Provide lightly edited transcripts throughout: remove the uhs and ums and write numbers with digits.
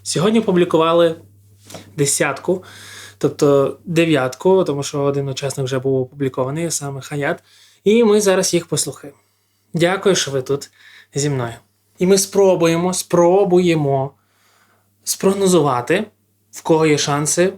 Сьогодні опублікували 10-ку, тобто 9-ку, тому що один учасник вже був опублікований, саме Хаят. І ми зараз їх послухаємо. Дякую, що ви тут зі мною. І ми спробуємо спрогнозувати, в кого є шанси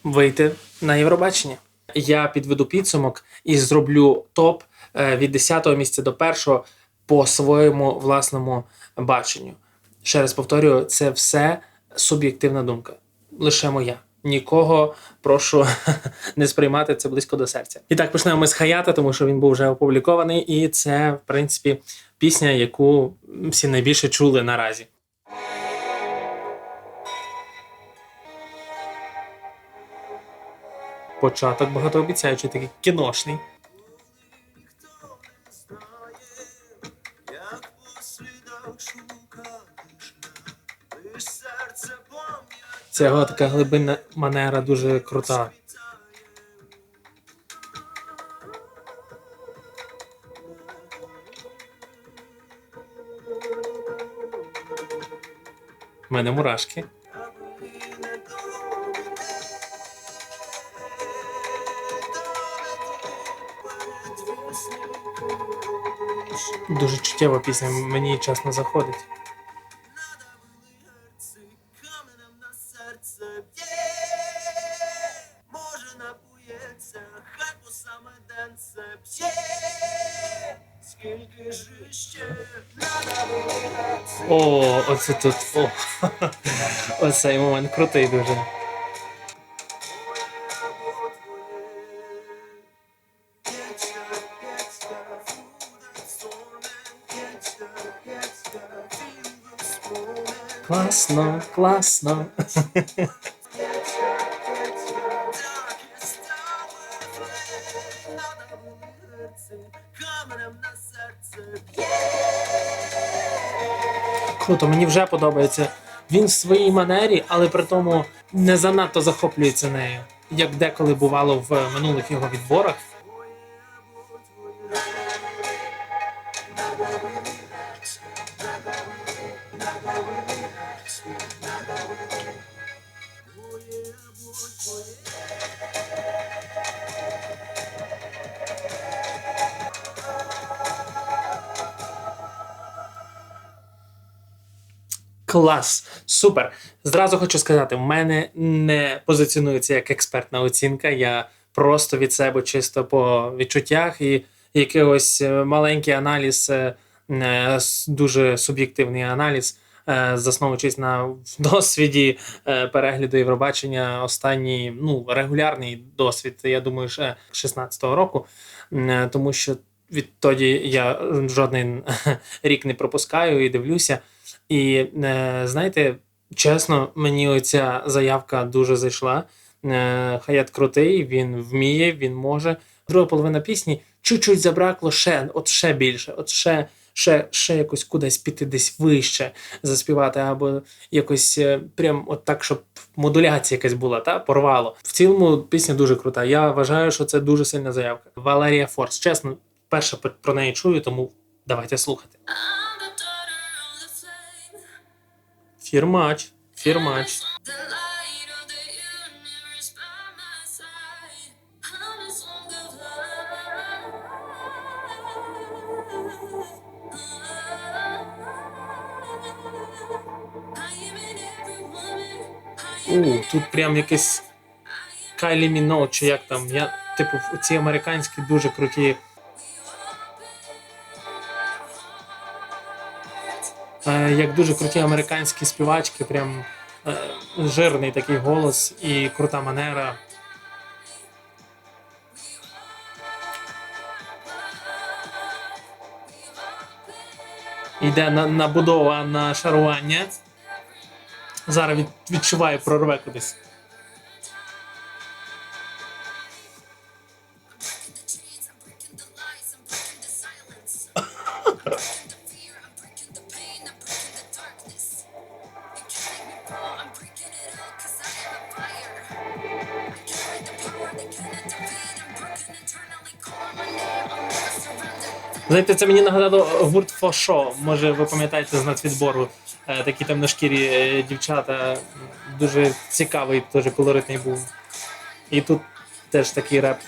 вийти на Євробачення. Я підведу підсумок і зроблю топ від 10-го місця до 1-го по своєму власному баченню. Ще раз повторюю, це все суб'єктивна думка. Лише моя. Нікого прошу не сприймати це близько до серця. І так, почнемо ми з Хаята, тому що він був вже опублікований, і це, в принципі, пісня, яку всі найбільше чули наразі. Початок багатообіцяючий, такий кіношний. Ця його така глибинна манера дуже крута. У мене мурашки. Дуже чуттєва пісня, мені чесно заходить. О, оце тут, о, оцей момент крутий дуже. Класно, класно. Круто, мені вже подобається. Він в своїй манері, але при тому не занадто захоплюється нею, як деколи бувало в минулих його відборах. Клас! Супер! Зразу хочу сказати, в мене не позиціонується як експертна оцінка, я просто від себе чисто по відчуттях і якийсь маленький аналіз, дуже суб'єктивний аналіз, засновуючись на досвіді перегляду Євробачення, останній, регулярний досвід, я думаю, ще 16-го року, тому що відтоді я жоден рік не пропускаю і дивлюся. І, знаєте, чесно, мені оця заявка дуже зайшла. Хаят крутий, він вміє, він може. Друга половина пісні чуть-чуть забракло ще більше, ще якось кудись піти, десь вище заспівати, або якось прям от так, щоб модуляція якась була, порвало. В цілому пісня дуже крута. Я вважаю, що це дуже сильна заявка. Валерія Форс. Чесно, перше про неї чую, тому давайте слухати. Фірмач. Тут прям якийсь Кайлі Міноуг, чи як там. Ці американські дуже круті. Як дуже круті американські співачки, прям жирний такий голос і крута манера. Йде набудова на шарування. Зараз відчуваю, прорве кудись. Знаєте, це мені нагадало гурт Фошо. Може, ви пам'ятаєте з нацвідбору. такі темношкірі дівчата. Дуже цікавий, дуже колоритний був. І тут теж такий реп.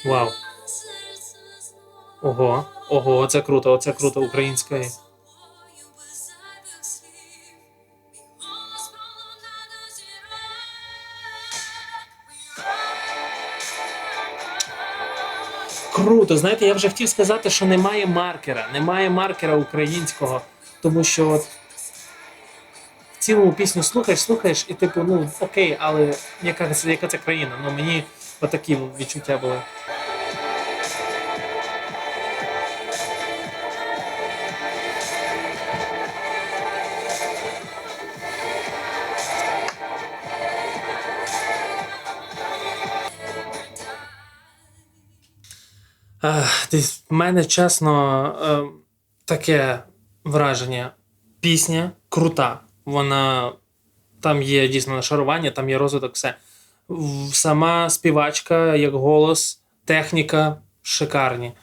Вау. Ого, ого, оце круто українською. Круто, знаєте, я вже хотів сказати, що немає маркера українського, тому що от в цілому пісню слухаєш, і типу, ну окей, але яка це країна? Ну мені отакі відчуття були. В мене, чесно, таке враження. Пісня крута. Вона там є дійсно нашарування, там є розвиток, все. Сама співачка, як голос, техніка шикарні.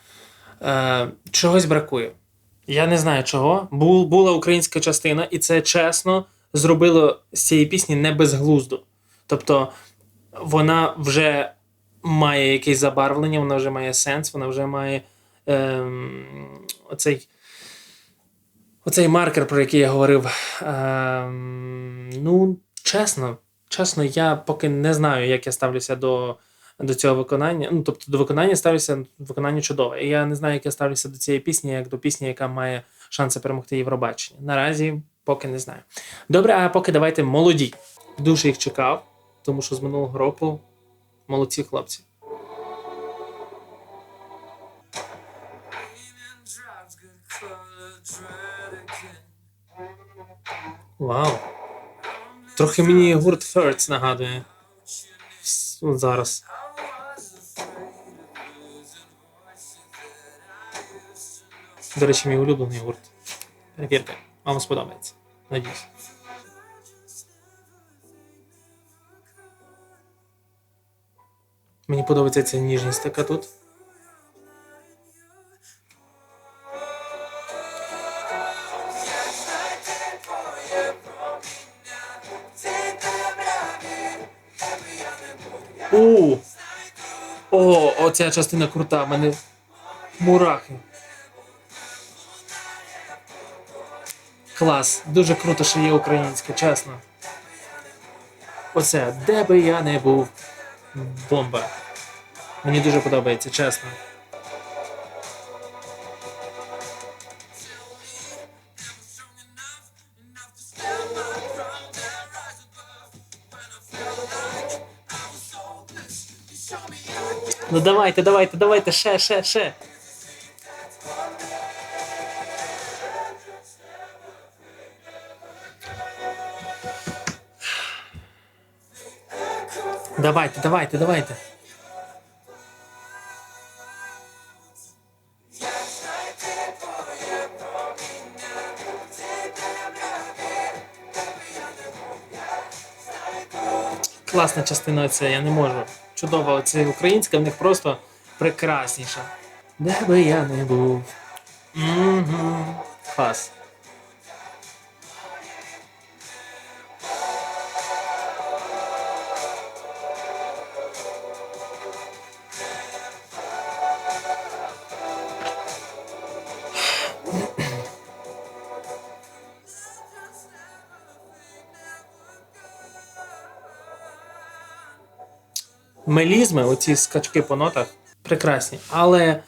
Чогось бракує. Я не знаю чого. Була українська частина, і це чесно зробило з цієї пісні не безглуздо. Тобто вона вже має якесь забарвлення, вона вже має сенс, вона вже має оцей маркер, про який я говорив. Ну, чесно, я поки не знаю, як я ставлюся до цього виконання. Ну, тобто до виконання ставлюся, виконання чудове. І я не знаю, як я ставлюся до цієї пісні, як до пісні, яка має шанси перемогти Євробачення. Наразі поки не знаю. Добре, а поки давайте молоді. Дуже їх чекав, тому що з минулого року молодці хлопці. Вау. Трохи мені гурт Hurts нагадує. От зараз. До речі, мій улюблений гурт. Перевірте, вам сподобається. Надіюсь. Мені подобається ця ніжність така тут. Оця частина крута, в мене мурахи. Клас, дуже круто, що є українське, чесно. Оце, де би я не був, бомба. Мені дуже подобається, чесно. Ну давайте, ще. Давайте. Класна частина ця, я не можу. Чудова, це українська, в них просто прекрасніша. Де би я не був. Клас. Мелізми, оці скачки по нотах, прекрасні. Але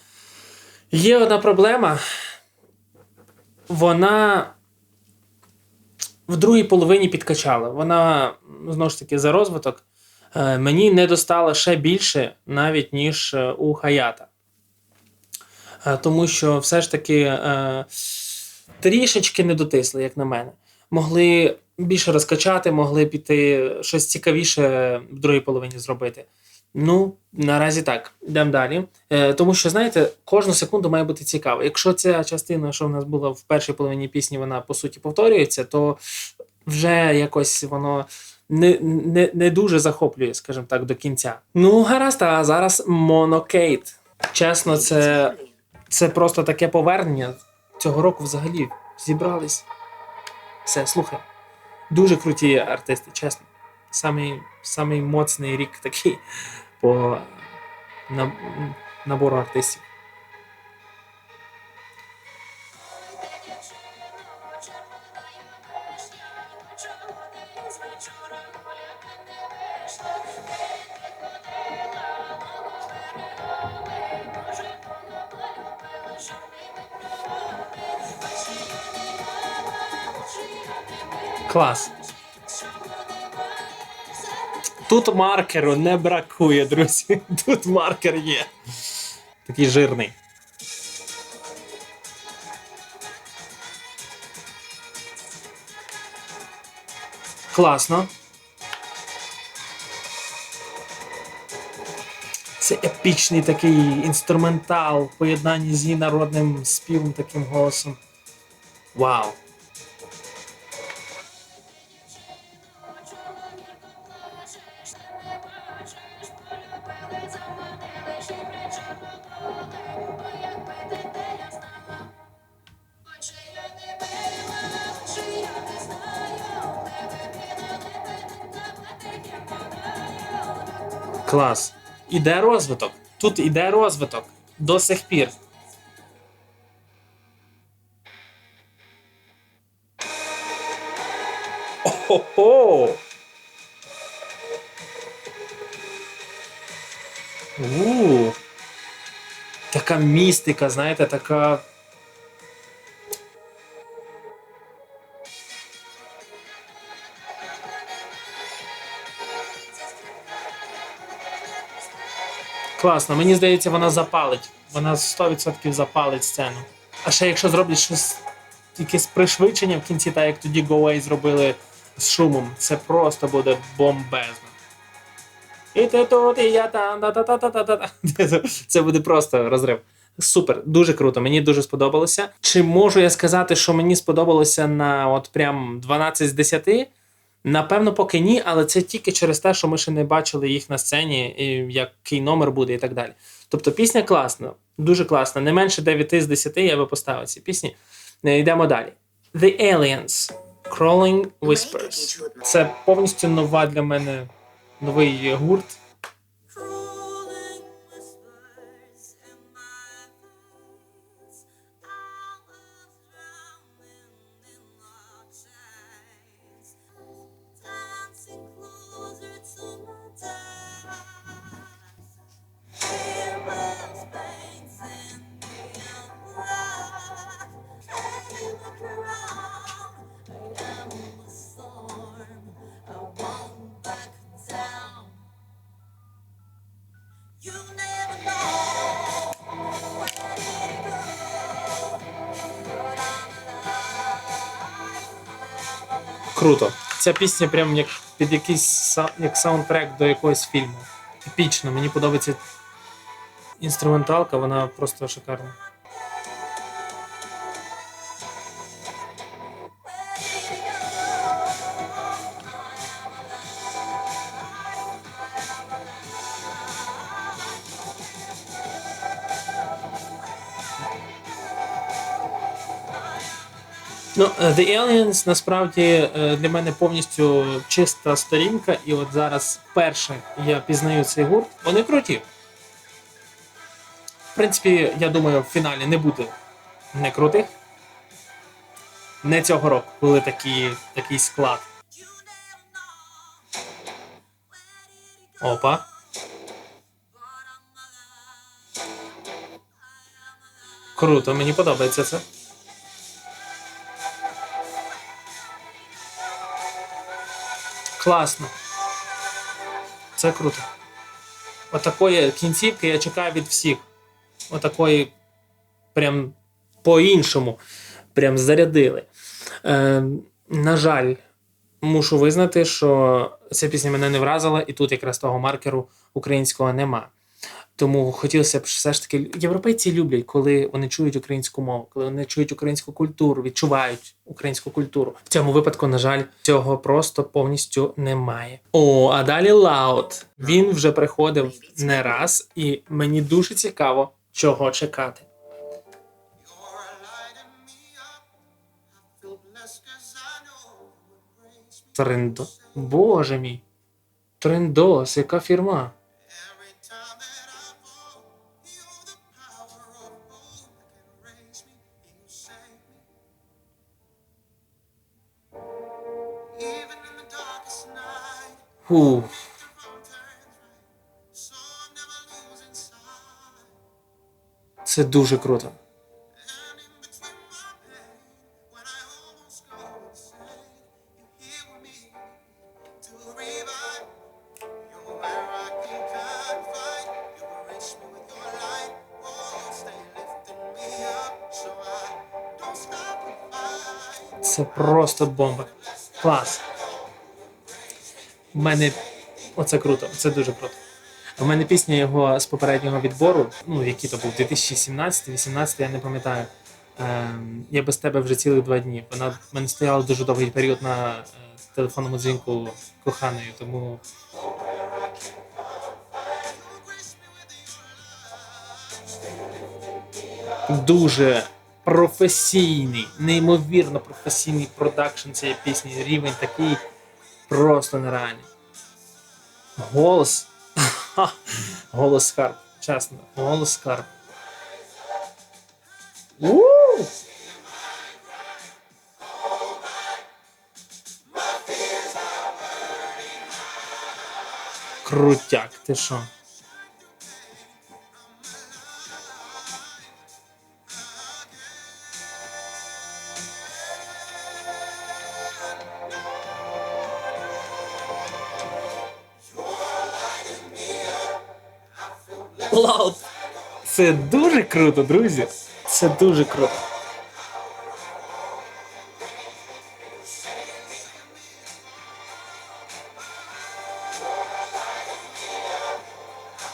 є одна проблема. Вона в другій половині підкачала. Вона, знову ж таки, за розвиток мені не достала ще більше, навіть, ніж у Хаята. Тому що все ж таки трішечки не дотисли, як на мене. Могли більше розкачати, могли піти щось цікавіше в другій половині зробити. Ну, наразі так. Йдемо далі. Тому що, знаєте, кожну секунду має бути цікаво. Якщо ця частина, що в нас була в першій половині пісні, вона, по суті, повторюється, то вже якось воно не дуже захоплює, скажімо так, до кінця. Ну, гаразд, а зараз Monokate. Чесно, це просто таке повернення. Цього року взагалі зібрались. Все, слухай. Дуже круті артисти, чесно. Самий моцний рік такий по на- набору артистів. Клас. Тут маркеру не бракує, друзі. Тут маркер є. Такий жирний. Класно. Це епічний такий інструментал в поєднанні з її народним співом, таким голосом. Вау. Клас. Іде розвиток. Тут іде розвиток. До сих пір. Охо-хо! У. Така містика, знаєте, така. Класно, мені здається, вона запалить. Вона 100% запалить сцену. А ще якщо зроблять щось, якесь пришвидшення в кінці, так як тоді Go Away зробили з шумом, це просто буде бомбезно. І ти тут, і я там, та-та-та-та-та-та. Це буде просто розрив. Супер, дуже круто, мені дуже сподобалося. Чи можу я сказати, що мені сподобалося на от прям 12 з 10? Напевно, поки ні, але це тільки через те, що ми ще не бачили їх на сцені, і який номер буде і так далі. Тобто пісня класна, дуже класна. Не менше 9 з 10 я би поставив ці пісні. Йдемо далі. The Aliens. Crawling Whispers. Це повністю нова для мене, новий гурт. Круто. Ця пісня прям як під якийсь як саундтрек до якогось фільму. Епічно, мені подобається інструменталка, вона просто шикарна. Ну, The Aliens насправді для мене повністю чиста сторінка, і от зараз вперше я пізнаю цей гурт. Вони круті. В принципі, я думаю, в фіналі не буде не крутих. Не цього року були такий склад. Опа. Круто, мені подобається це. Класно. Це круто. Отакої кінцівки я чекаю від всіх. Отакої прям по-іншому. Прям зарядили. На жаль, мушу визнати, що ця пісня мене не вразила, і тут якраз того маркеру українського нема. Тому хотілося б все ж таки, європейці люблять, коли вони чують українську мову, коли вони чують українську культуру, відчувають українську культуру. В цьому випадку, на жаль, цього просто повністю немає. О, а далі Loud. Він вже приходив не раз, і мені дуже цікаво, чого чекати. Трендо. Боже мій. Трендос, яка фірма? Фу. Це дуже круто. Це просто бомба. Клас. У мене оце круто, це дуже круто. У мене пісня його з попереднього відбору, ну який то був 2017-18, я не пам'ятаю. Я без тебе вже цілих 2 дні. Вона в мене стояла дуже довгий період на телефонному дзвінку коханою, тому дуже професійний, неймовірно професійний продакшн цієї пісні. Рівень такий просто нереальний. Голос. Голос скарб. Чесно. Голос скарб. Крутяк, ти що? Loud. Це дуже круто, друзі. Це дуже круто.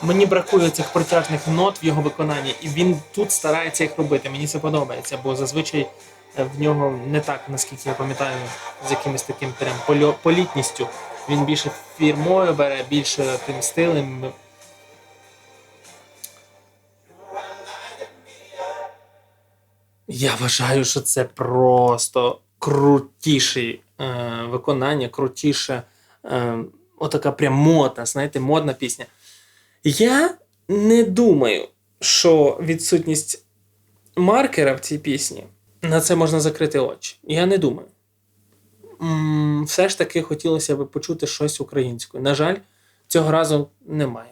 Мені бракує цих протяжних нот в його виконанні, і він тут старається їх робити. Мені це подобається, бо зазвичай в нього не так, наскільки я пам'ятаю, з якимось таким прям політністю. Він більше фірмою бере, більше тим стилем. Я вважаю, що це просто крутіше виконання, крутіше, отака прям модна, знаєте, модна пісня. Я не думаю, що відсутність маркера в цій пісні, на це можна закрити очі. Я не думаю. Все ж таки хотілося б почути щось українською. На жаль, цього разу немає.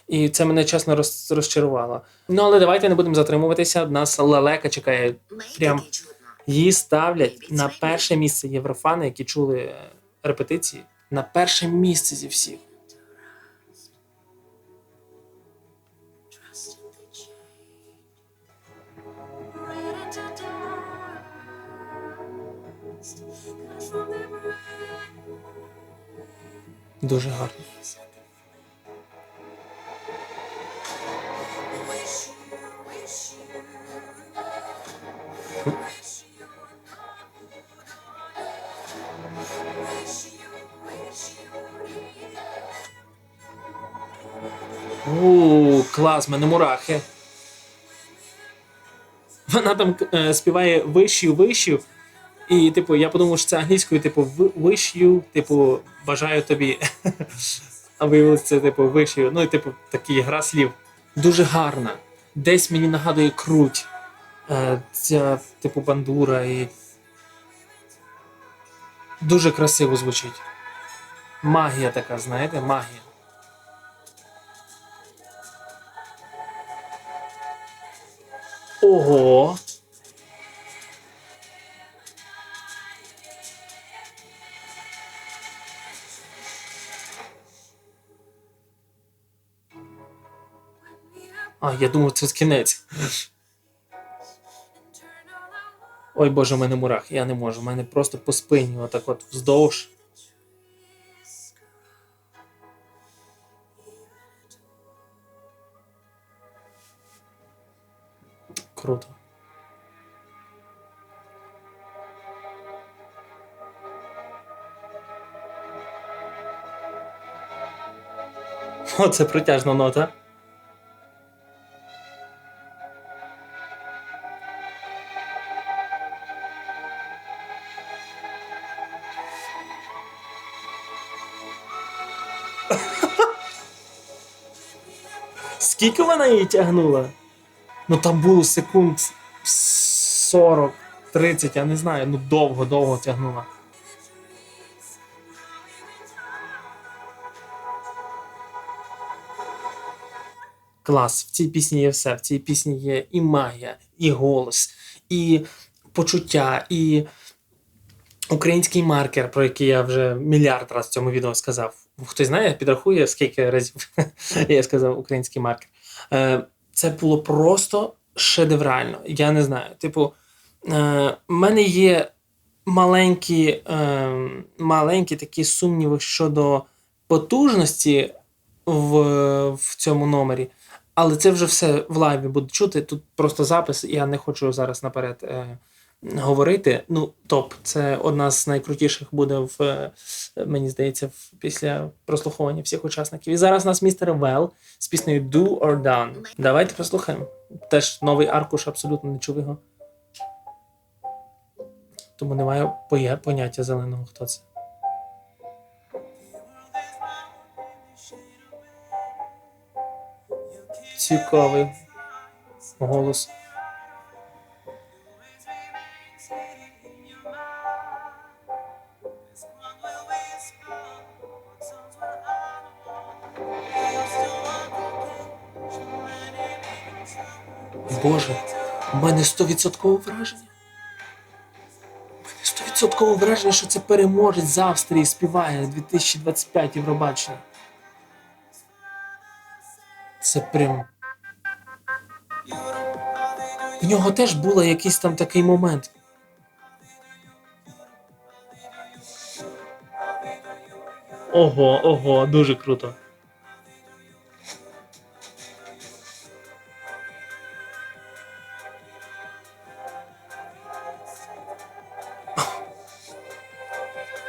І це мене чесно розчарувало. Ну, але давайте не будемо затримуватися. Нас лелека чекає. Прям її ставлять на перше місце єврофани, які чули репетиції. На перше місце зі всіх. Дуже гарно. Клас, в мене мурахи. Вона там співає вищу, і, типу, я подумав, що це англійською, типу, wish you, типу, бажаю тобі. А виявилося це, типу, wish you. Ну, і, типу, такий гра слів. Дуже гарна. Десь мені нагадує круть. Ця, типу, бандура і... Дуже красиво звучить. Магія така, знаєте, магія. Ого! А, я думав, це кінець. Ой, Боже, в мене мурах, я не можу. У мене просто по спині отак от вздовж. Круто. Оце протяжна нота. Скільки вона її тягнула? Ну там було секунд 40, 30, я не знаю, ну довго тягнула. Клас, в цій пісні є все. В цій пісні є і магія, і голос, і почуття, і український маркер, про який я вже мільярд разів в цьому відео сказав. Хтось знає, підрахує, скільки разів я сказав український маркер. Це було просто шедеврально. Я не знаю. Типу, в мене є маленькі такі сумніви щодо потужності в цьому номері. Але це вже все в лайві буде чути. Тут просто запис, я не хочу зараз наперед говорити. Ну, топ. Це одна з найкрутіших буде мені здається, після прослуховування всіх учасників. І зараз у нас містер Вел з піснею Do or Done. Давайте послухаємо. Теж новий аркуш, абсолютно не чув його. Тому немає поняття зеленого, хто це. Цікавий голос. Боже, у мене 100% враження. У мене 100% враження, що це переможець з Австрії співає 2025 Євробачення. Це прям... В нього теж був якийсь там такий момент. Ого, дуже круто.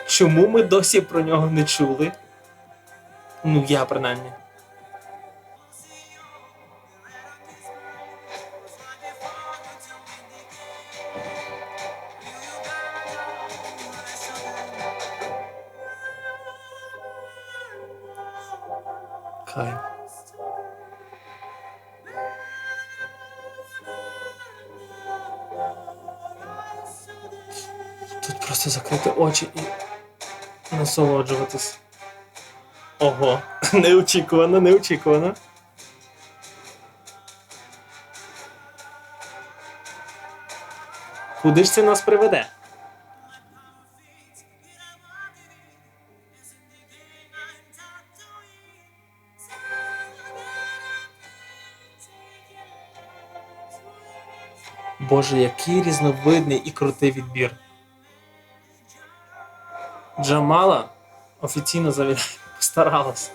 Чому ми досі про нього не чули? Ну, я принаймні. Кайф. Тут просто закрити очі і насолоджуватись. Ого, неочікувано. Куди ж це нас приведе? Боже, який різновидний і крутий відбір. Джамала офіційно завітає, постаралась.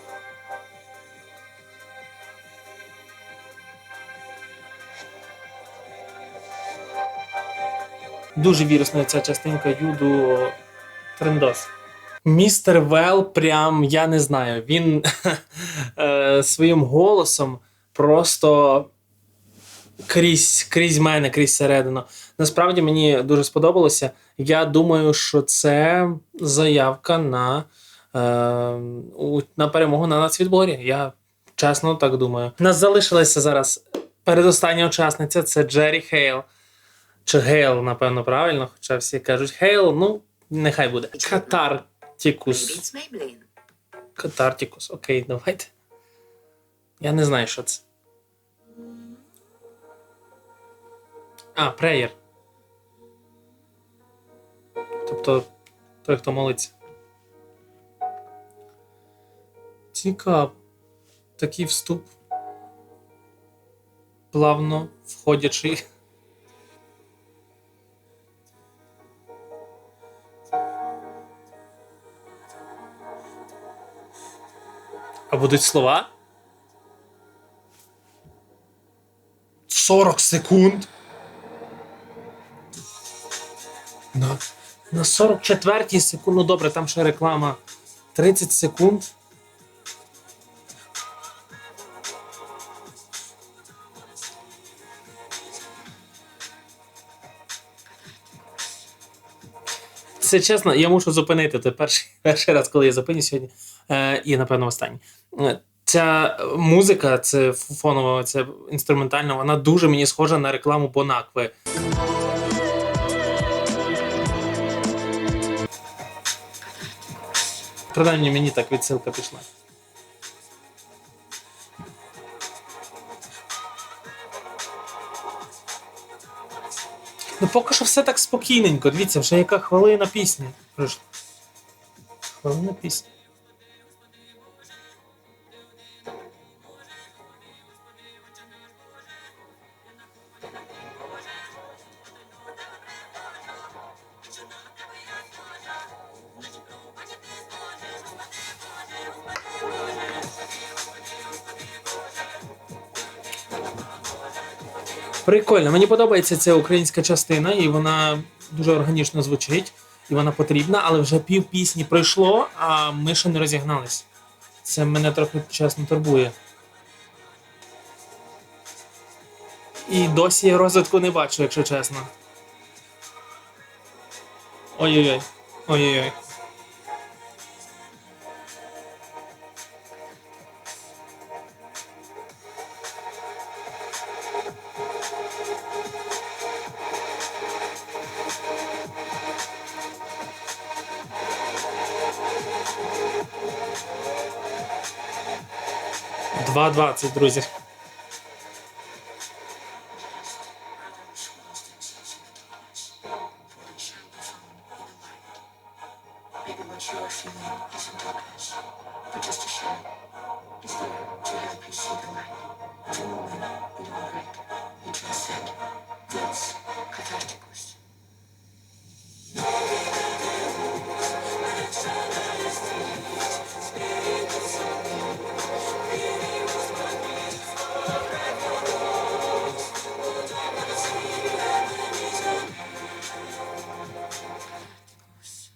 Дуже вірусна ця частинка Юду трендос. Містер Вел прям, я не знаю, він своїм голосом просто крізь мене, крізь середину. Насправді мені дуже сподобалося. Я думаю, що це заявка на перемогу на нацвідборі. Я чесно так думаю. У нас залишилася зараз передостання учасниця, це Джері Хейл. Чи Гейл, напевно, правильно, хоча всі кажуть Хейл, ну, нехай буде. Катартікус. Катартікус, окей, давайте. Я не знаю, що це. Преєр. Тобто, той, хто молиться. Цікаво. Такий вступ. Плавно входячий. А будуть слова? 40 секунд? На, на 44-й секунд, ну добре, там ще реклама 30 секунд. Це чесно, я мушу зупинити. Це перший раз, коли я зупиню сьогодні, і, напевно, останній. Ця музика, це фонова, це інструментальна, вона дуже мені схожа на рекламу Бонакви. Принаймні, мені так відсилка пішла. Ну поки що все так спокійненько. Дивіться, вже яка хвилина пісні. Хвилина пісні. Прикольно, мені подобається ця українська частина, і вона дуже органічно звучить, і вона потрібна, але вже пів пісні пройшло, а ми ще не розігнались. Це мене трохи чесно турбує. І досі я розвитку не бачу, якщо чесно. Ой-ой-ой. Ой-ой-ой. Два 2:20, друзі.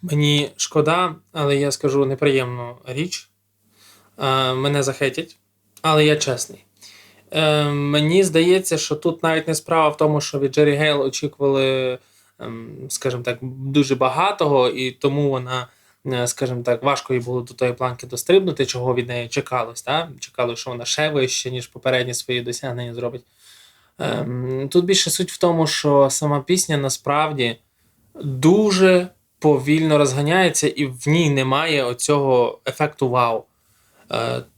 Мені шкода, але я скажу неприємну річ. Мене захейтять, але я чесний. Мені здається, що тут навіть не справа в тому, що від Джері Гейл очікували, скажімо так, дуже багатого, і тому вона, скажімо так, важко їй було до тої планки дострибнути, чого від неї чекалось. Так? Чекали, що вона ще вище, ніж попередні свої досягнення зробить. Тут більше суть в тому, що сама пісня насправді дуже повільно розганяється, і в ній немає оцього ефекту вау.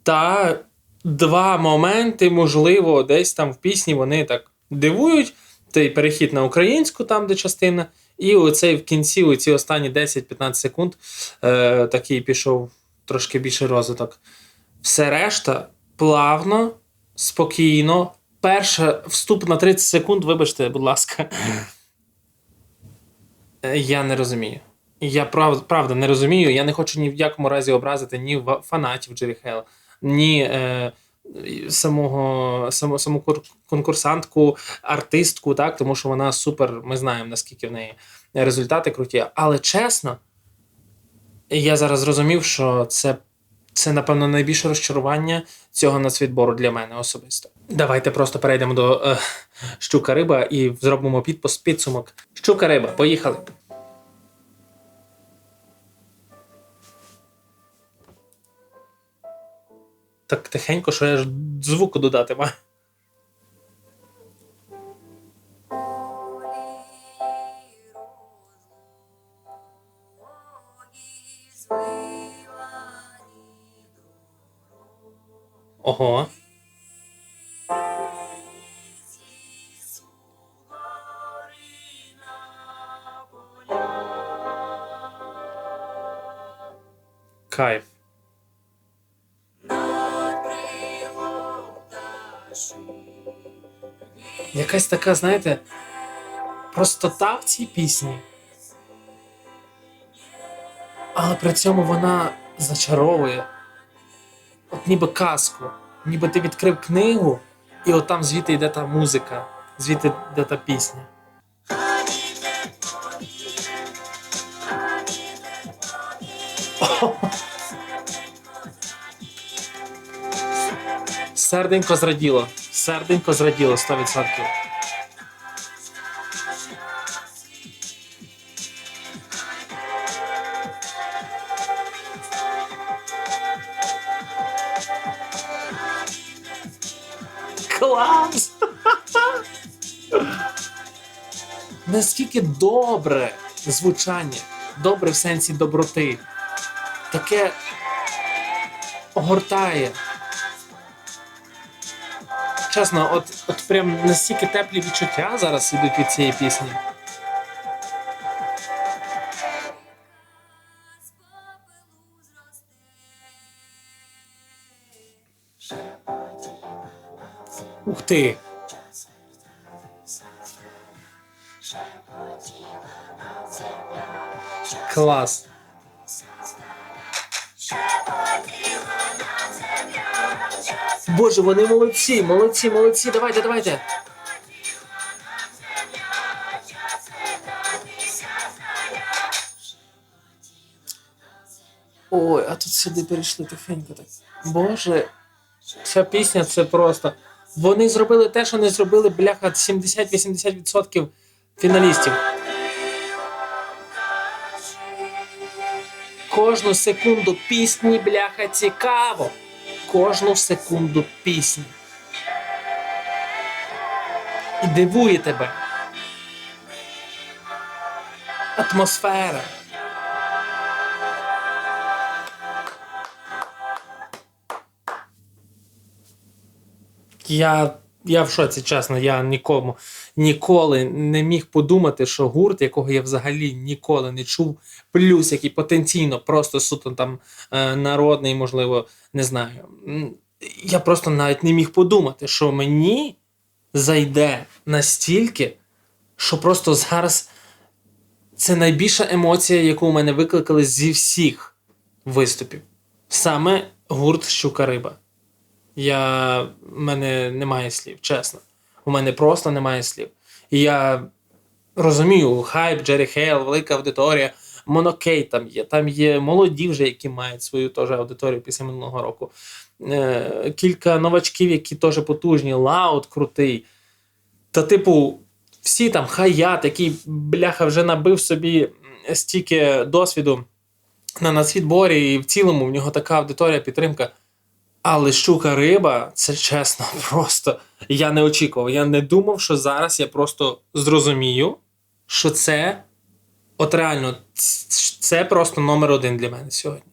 Та два моменти, можливо, десь там в пісні вони так дивують. Той перехід на українську, там де частина, і оцей в кінці, оці останні 10-15 секунд, такий пішов трошки більше розвиток. Все решта плавно, спокійно. Перша вступ на 30 секунд, вибачте, будь ласка. Я не розумію. Я правда не розумію. Я не хочу ні в якому разі образити ні фанатів Джері Хейла, ні саму конкурсантку, артистку, так, тому що вона супер, ми знаємо, наскільки в неї результати круті. Але чесно, я зараз зрозумів, що це напевно, найбільше розчарування цього нацвідбору для мене особисто. Давайте просто перейдемо до Щука-Риба і зробимо підсумок. Щука-Риба, поїхали! Так тихенько, що я ж звуку додати маю. Ого. Кайф. Якась така, знаєте, простота в цій пісні. Але при цьому вона зачаровує. От ніби казку. Ніби ти відкрив книгу, і от там звідти йде та музика, звідти йде та пісня. Серденько зраділо. Серденько зраділо 100%. Клас! Наскільки добре звучання, добре в сенсі доброти. Таке огортає. Чесно, от прям настільки теплі відчуття зараз ідуть від цієї пісні. Ух ти! Клас! Боже, вони молодці, молодці, молодці, давайте, давайте. Ой, а тут сюди перейшли тихенько так. Боже, ця пісня це просто... Вони зробили те, що не зробили, бляха, 70-80% фіналістів. Кожну секунду пісні, бляха, цікаво. Кожну секунду пісні. І дивує тебе. Атмосфера. Я в шоці, чесно, я ніколи не міг подумати, що гурт, якого я взагалі ніколи не чув, плюс який потенційно просто суто там народний, можливо, не знаю. Я просто навіть не міг подумати, що мені зайде настільки, що просто зараз це найбільша емоція, яку у мене викликали зі всіх виступів. Саме гурт «Щука Риба». В мене немає слів, чесно. У мене просто немає слів. І я розумію, хайп, Джері Хейл, велика аудиторія, Монокей там є молоді вже, які мають свою теж аудиторію після минулого року. Кілька новачків, які теж потужні, Лаут крутий. Та типу, всі там, Хаят, який, бляха, вже набив собі стільки досвіду на нацвідборі, і в цілому в нього така аудиторія, підтримка. Але «Щука Риба» – це чесно, просто я не очікував. Я не думав, що зараз я просто зрозумію, що це, от реально, це просто номер один для мене сьогодні.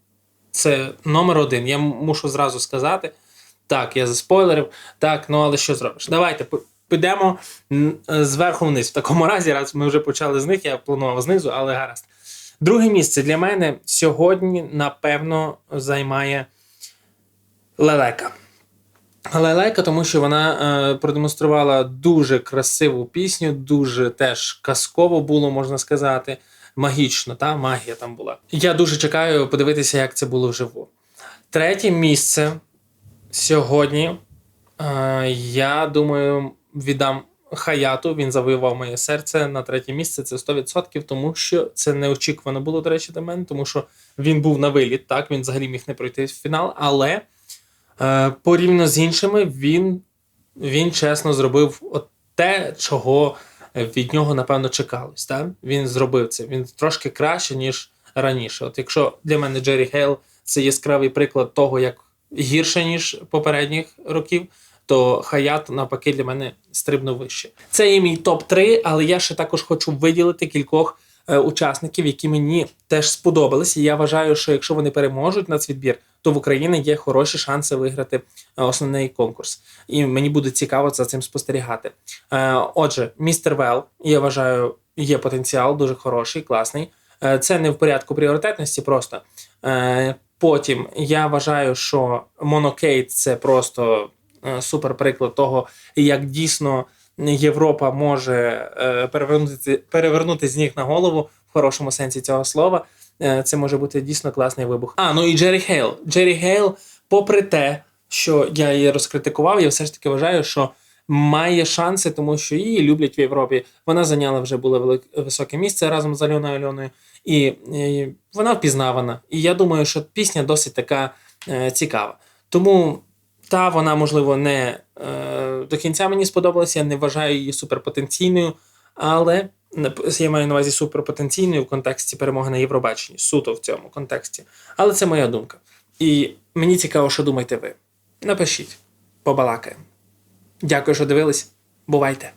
Це номер один. Я мушу зразу сказати, так, я заспойлерив, так, ну але що зробиш? Давайте підемо зверху вниз. В такому разі, раз ми вже почали з них, я планував знизу, але гаразд. Друге місце для мене сьогодні, напевно, займає Лелека. Лелека, тому що вона продемонструвала дуже красиву пісню, дуже теж казково було, можна сказати, магічно, та магія там була. Я дуже чекаю подивитися, як це було вживу. Третє місце сьогодні, я думаю, віддам Хаяту, він завоював моє серце на третє місце, це 100%, тому що це неочікувано було, до речі, до мене, тому що він був на виліт, так, він взагалі міг не пройти в фінал, але порівняно з іншими, він чесно зробив от те, чого від нього, напевно, чекалось. Так? Він зробив це. Він трошки краще, ніж раніше. От якщо для мене Джері Хейл – це яскравий приклад того, як гірше, ніж попередніх років, то Хаят, навпаки, для мене стрибнув вище. Це є мій топ-3, але я ще також хочу виділити кількох учасників, які мені теж сподобались. І я вважаю, що якщо вони переможуть нацвідбір, то в Україні є хороші шанси виграти основний конкурс. І мені буде цікаво за цим спостерігати. Отже, Містер Вел, я вважаю, є потенціал, дуже хороший, класний. Це не в порядку пріоритетності просто. Потім я вважаю, що Монокейт – це просто супер приклад того, як дійсно Європа може перевернути з ніг на голову в хорошому сенсі цього слова. Це може бути дійсно класний вибух. Ну і Джері Хейл. Джері Хейл, попри те, що я її розкритикував, я все ж таки вважаю, що має шанси, тому що її люблять в Європі. Вона зайняла вже було високе місце разом з Альоною, і вона впізнавана. І я думаю, що пісня досить така цікава. Тому Та вона, можливо, не до кінця мені сподобалася, я не вважаю її суперпотенційною, але я маю на увазі суперпотенційною в контексті перемоги на Євробаченні, суто в цьому контексті. Але це моя думка. І мені цікаво, що думаєте ви. Напишіть, побалакаємо. Дякую, що дивились. Бувайте!